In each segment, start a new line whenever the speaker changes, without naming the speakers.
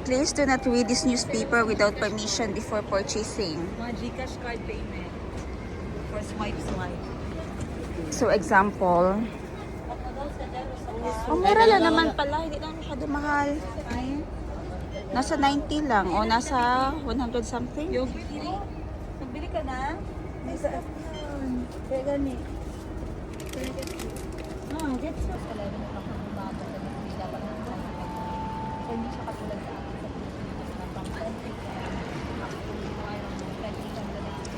Please do not read this newspaper without permission before purchasing.
Mga Gcash card payment. For swipe.
So, example. Mura lang naman pala. Hindi lang masyado mahal. Nasa 90 lang. O nasa 100 something.
Yung nagbili ka na? Nasa kaya gani. Gets na pala. Hindi dapat na. So, hindi siya katulad sa akin.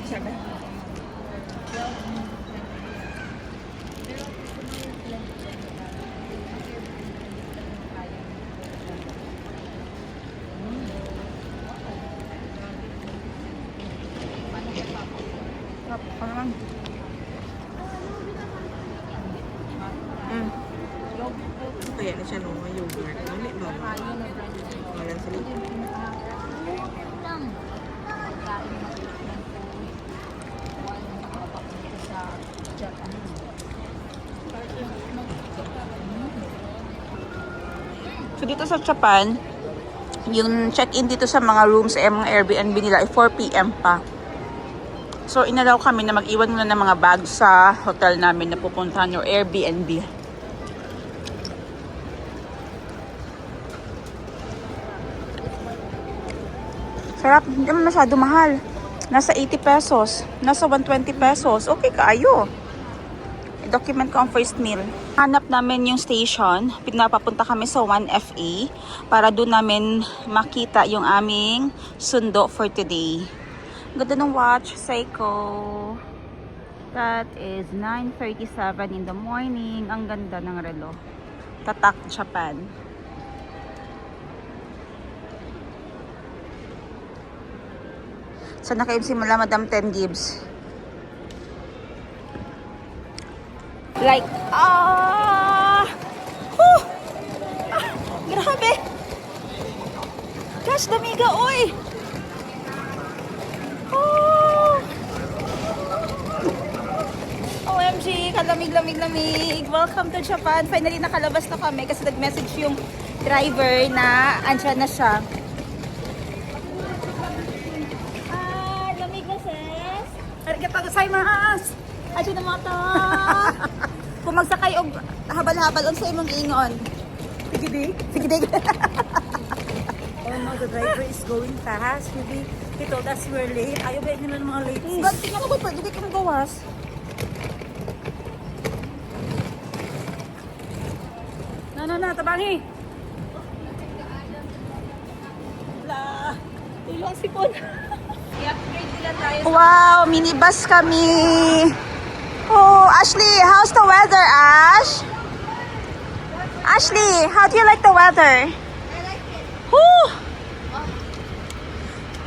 Sabi. Ano naman?
Kaya na siya nung yogurt. Ano ba? Walang sila.
So dito sa Japan, yung check-in dito sa mga rooms ay mga Airbnb nila ay 4 PM pa. So inalaw kami na mag-iwan muna ng mga bag sa hotel namin na pupuntahan yung Airbnb. Sarap, hindi naman masyado mahal. Nasa 80 pesos, nasa 120 pesos. Okay kaayo. I-document ko ang first meal. Hanap namin yung station. Pinapapunta kami sa 1FA para doon namin makita yung aming sundo for today. Ganda ng watch, Seiko. That is 9:37 in the morning. Ang ganda ng relo. Tatak, Japan. Saan na kayo simula, Madam 10 Gibbs? Like, grabe! Gosh, damiga, oy! OMG, kalamig-lamig-lamig. Welcome to Japan. Finally, nakalabas na kami kasi nag-message yung driver na andyan na siya. Lamig na, sis. Arigatou-gozaimasu! Adyo na mga ta! Kung magsakay og habal-habal, unsa imong ingon?
Sige di.
Sige, dig.
Oh no, the driver is going fast. Maybe he told us we're late. Ayaw ba yun ng mga late?
Ganti nga ko, pwede ka magawas.
Na, tabangi. La. Ilang sipon. I-upgrade nila tayo.
Wow, minibus kami. Oh, Ashley, how's the weather, Ash? Ashley, how do you like the weather? I like it. Whew.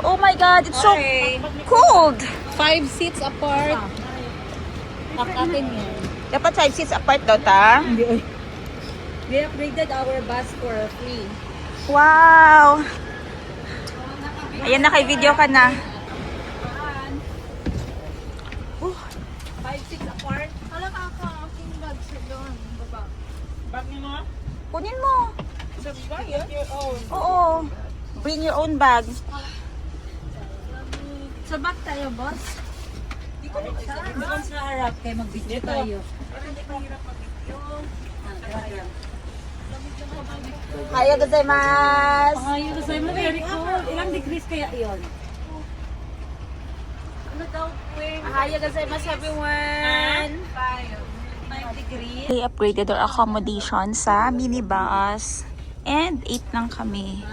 Oh my God, it's so cold.
5 seats apart. Akin yun.
Dapat 5 seats apart daw, ta?
Hindi, oy. We upgraded our bus for free.
Wow. Ayan na, kay video ka na.
5 seats apart.
Alam ako, aking bag sa doon, baba.
Bag niyo mo?
Kunin mo.
Sa bag, your own.
Oo. Bring your own bag.
Sa bag tayo, boss?
Doon sa harap, kaya mag-video tayo. Para hindi mahirap mag-video.
Hayo gozaimasu.
Ayun, kasi mo very cold. Ilang degrees kaya yun?
Ano daw, wing?
Hayo gozaimasu, everyone.
5 degrees.
They upgraded our accommodation sa minibus. And 8 lang kami.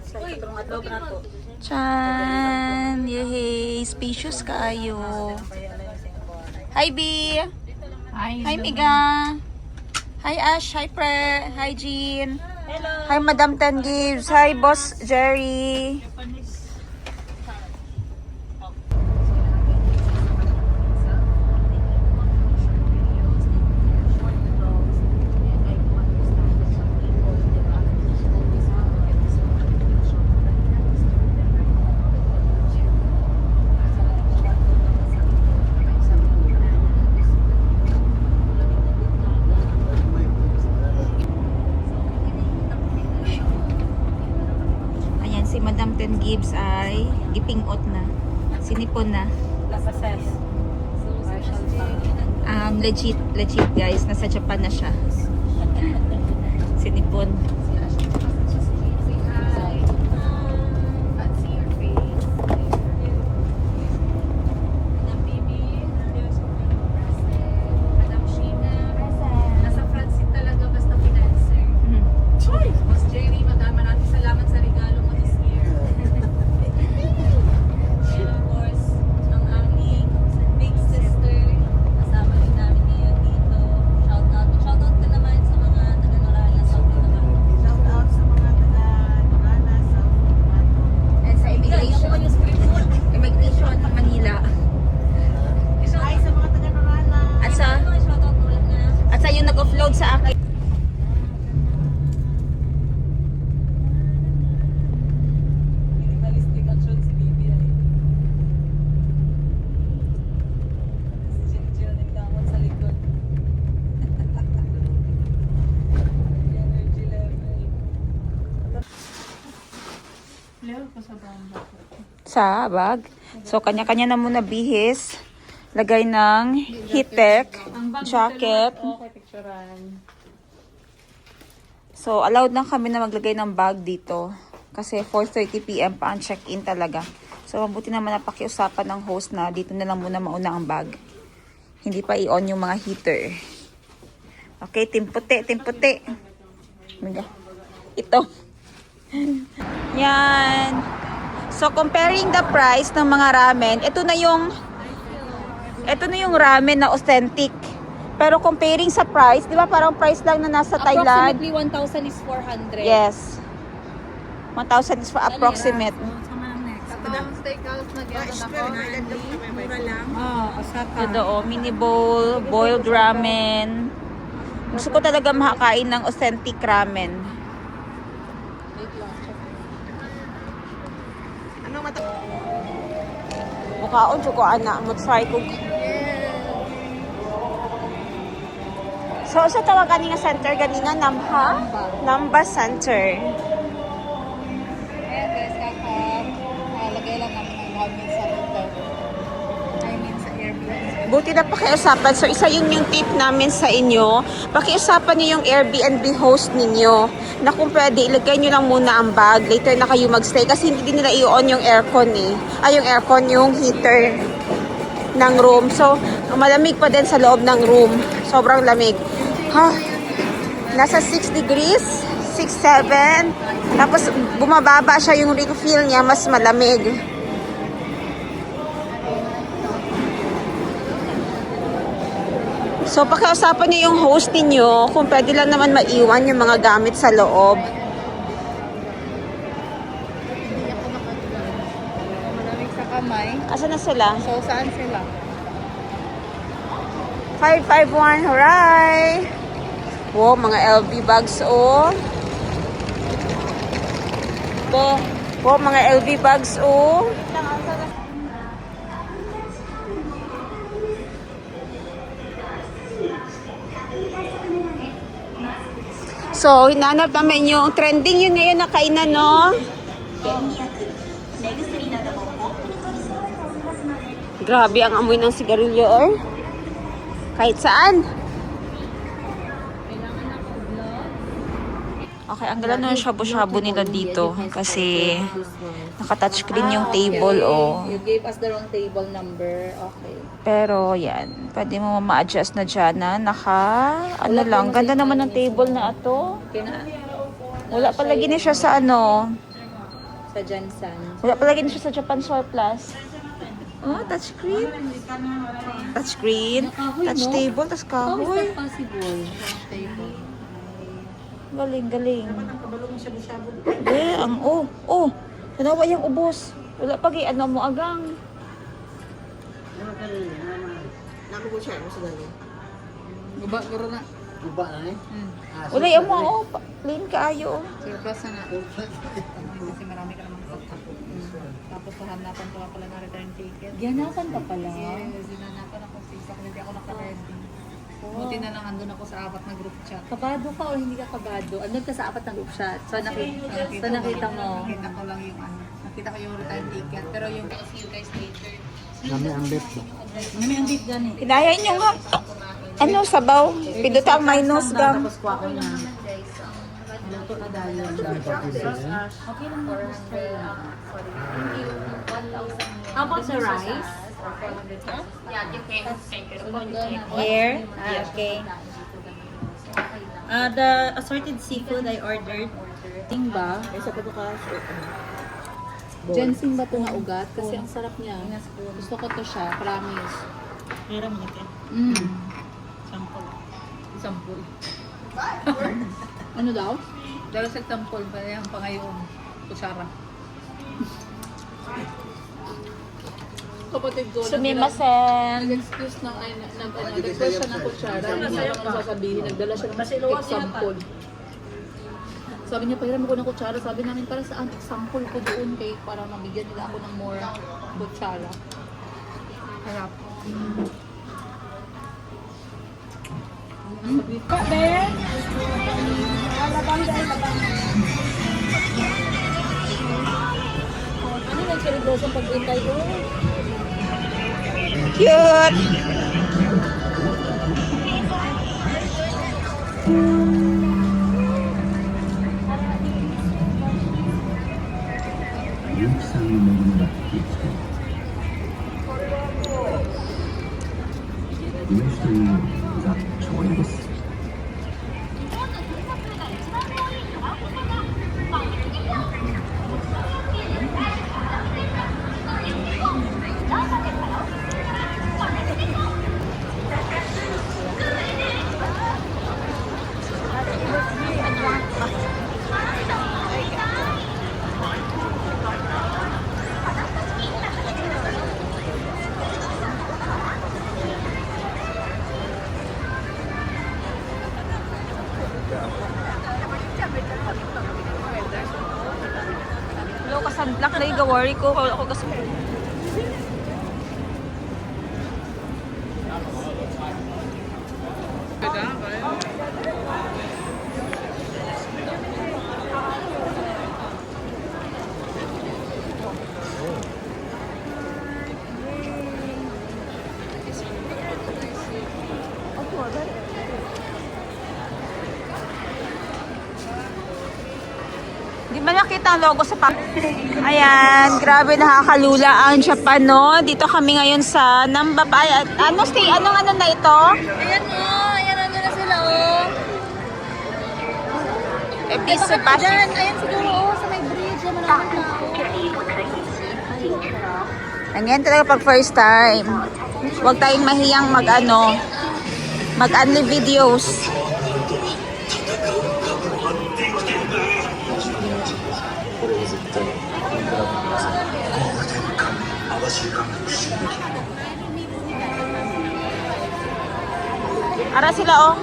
Sa itrong adob na to.
Chan! Yehey! Spacious kaayo. Hi, B! Hi, Miga! Hi, Ash! Hi, Pre! Hi, Jean!
Hello!
Hi, Madam 10 Gibbs! Hi, Boss Jerry! si Madam Ten Gibbs ay gipingot na. Sinipon na.
Lapases. Partial pa.
Legit guys. Nasa Japan na siya. Sinipon. Immigration Manila. At sa yung nag-offload sa akin.
Minimalistic action si Bibi ay. Si Jill nagkamot sa likod. Energy level. Level ko sa bamba ko.
Sa bag. So, kanya-kanya na muna bihis. Lagay ng heat-tech, jacket.
Okay, picturean.
So, allowed na kami na maglagay ng bag dito. Kasi 4:30 PM pa ang check-in talaga. So, mabuti naman napakiusapan ng host na dito na lang muna mauna ang bag. Hindi pa i-on yung mga heater. Okay, timputi. Ito. Yan. So, comparing the price ng mga ramen, ito na yung ramen na authentic. Pero comparing sa price, di ba parang price lang na nasa Thailand?
Approximately 1,000 is 400.
Yes. 1,000 is for approximate.
Steakhouse na gano'n ako.
Mura lang.
Osaka.
Ito mini bowl, boiled ramen. Gusto ko talaga makakain ng authentic ramen. Mukhaon, ko ana, mag-try ko. So, sa tawag nga center, ganina, Namba Center.
Ayan guys, lagay lang namin ang ramen sa hotel. I mean sa Airbnb.
Buti na pakiusapan. So, isa yun yung tip namin sa inyo. Pakiusapan nyo yung Airbnb host ninyo na kung pwede, ilagay nyo lang muna ang bag. Later na kayo magstay kasi hindi din nila i-on yung aircon eh. Yung aircon, yung heater ng room. So, malamig pa din sa loob ng room. Sobrang lamig. Nasa 6 degrees, 6, 7. Tapos, bumababa siya yung refill niya, mas malamig. So, pakiusapan niyo yung host niyo kung pwede lang naman maiwan yung mga gamit sa loob.
Malamig sa kamay.
Asa na sila?
So, saan sila?
551, hooray! Wow, mga LV bags, oh. Wow, mga LV bags, oh. So, hinanap namin yung trending yun ngayon na kainan, no? Grabe ang amoy ng sigarilyo, oh. Kahit saan. Okay, ang gala ng shabu-shabu nila dito kasi naka-touchscreen yung table, oh.
You gave us the wrong table number. Okay.
Pero yan, pwede mo ma-adjust na dyan na ano lang, ganda naman ng table na ato. Wala palagi na siya sa
Sa Jansan.
wala palagi na siya sa Japan Surplus. Oh, touchscreen. Touchscreen, touch table, tas
How is
kahoy.
that possible? Table.
Galing. Tanawa yung ubos. Wala pag mo agang.
Namin ko siya, sa dalo.
Guba, guro na.
Guba na eh.
Wala yung mo, plain kaayo.
Surplus na na. Kasi marami ka namang sakta. Tapos hahanapan ko pala na return ticket. Ganapan pa pala? Yes, hinanapan ako sa isa. Hindi ako naka-ready.
Buti na lang andun ako sa 4 na group chat.
Kabado ka o hindi ka kabado? Andun ka sa 4 na group chat. So, nakita mo.
Nakita ko lang yung ano. Nakita ko yung return ticket. Pero yung see you guys later.
Nami ang beat dyan eh.
Kinayan nyo nga. Ano, sabaw? Pinuta ang minus gam.
Tapos kuha ko na. Luto na dahil. Okay lang mo. How about the rice? Here? Okay. The assorted seafood I ordered. Ting ba? Isa pa ka. Ginseng ba ito na ugat? Kasi ang sarap niya. Gusto ko to siya. Promise.
Meron mo ito.
Sampol.
Ano daw?
Dahil sa sampol pa yung pangayon. Kutsara.
Kapatid ko.
Sumimasen.
Nag-excuse ng nag-excuse siya ng kutsara. Hindi niya naman sasabihin. Nagdala siya ng example. Sabi niya, pahiram ko ng kutsara. Sabi namin, para saan example ko doon kay para mabigyan nila ako ng more kutsara. Harap. Ano nagsiligos ang pag-intay ko?
Cute! Hello, kasantlak na igawari ko. Kawala ko kasi. Di ba nakita ang logo sa Ayan, grabe nakakalula ang Japan, no? Dito kami ngayon sa Nambapay. Anong na ito?
Ayan o! Ayan ano na sila o!
Piso pa.
Ayan siguro o! Sa may bridge. Yan maraming tao.
Ganyan talaga pag first time. Huwag tayong mahiyang mag-only videos. Ara sila oh.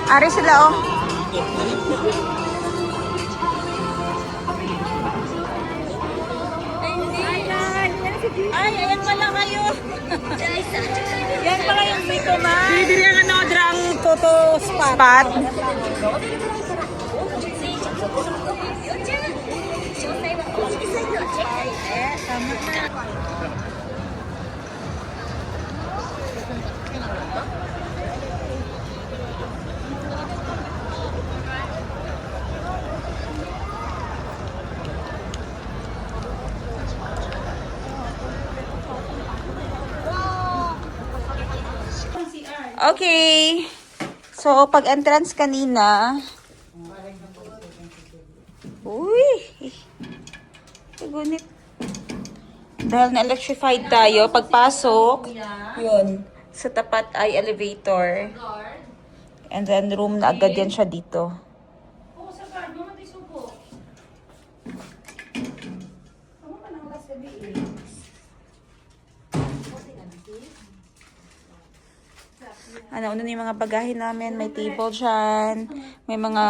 Ari sila oh.
Ay, ayan pala kayo! Yan pala yung Miko Ma!
Bili ang ano, drang photo spot.
Spot. Okay. So, pag entrance kanina. Uy. Gunit. Dahil na-electrified tayo, pagpasok, yun, sa tapat ay elevator. And then room na agad yan siya dito. Ano na yung mga bagahe namin, may table dyan, may mga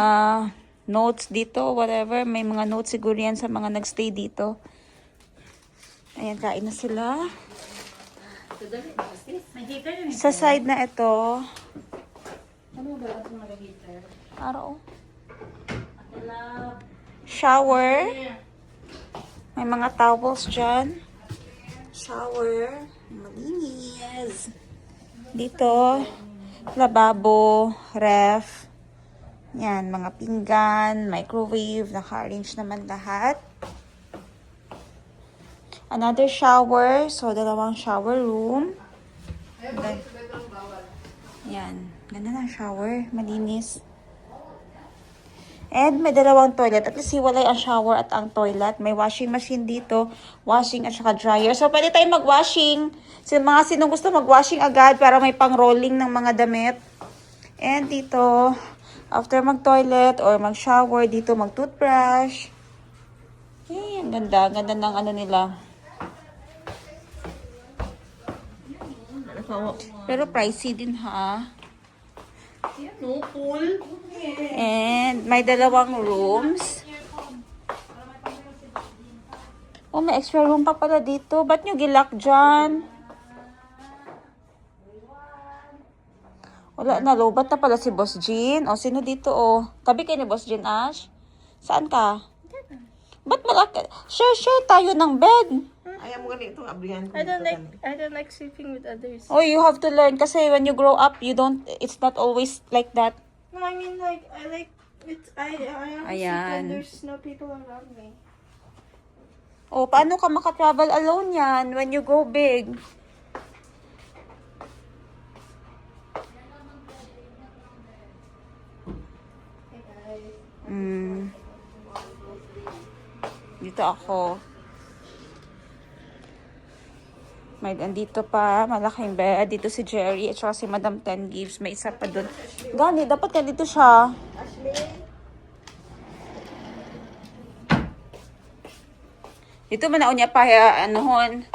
notes dito, whatever, may mga notes siguro yan sa mga nagstay dito. Ayan, kain na sila. Sa side na ito, araw. Shower. May mga towels dyan. Shower. Malinis. Dito, lababo, ref. Yan, mga pinggan, microwave, naka-arrange naman lahat. Another shower. So, dalawang shower room. Yan. Ganda ng shower. Malinis. And may dalawang toilet. At least hiwalay ang shower at ang toilet. May washing machine dito. Washing at saka dryer. So, pwede tayong mag-washing. So, mga sinong gusto mag-washing agad para may pang-rolling ng mga damit. And dito, after mag-toilet or mag-shower, dito mag-toothbrush. Eh, ang ganda. Ganda ng ano nila. Pero pricey din ha.
No, cool.
And may dalawang rooms. Oh, may extra room pa pala dito. Ba't nyo gilak dyan? Wala na, lobat na pala si Boss Jean. O, sino dito o? Tabi kayo ni Boss Jean, Ash? Saan ka? Ba't malaki? Share tayo ng bed.
Ayaw mo ganito, abrihan ko.
I don't like sleeping with others.
Oh, you have to learn kasi when you grow up, it's not always like that.
No, I mean like I like it. I only sleep
Ayan.
when there's no people around me.
Oh, paano ka makatravel alone yan when you grow big?
Hey guys.
Dito ako. May andito pa, malaking bed. Dito si Jerry at saka si Madam Ten Gives. May isa pa dun. Gani, dapat ka dito siya. Dito man na unya pa, anuhon.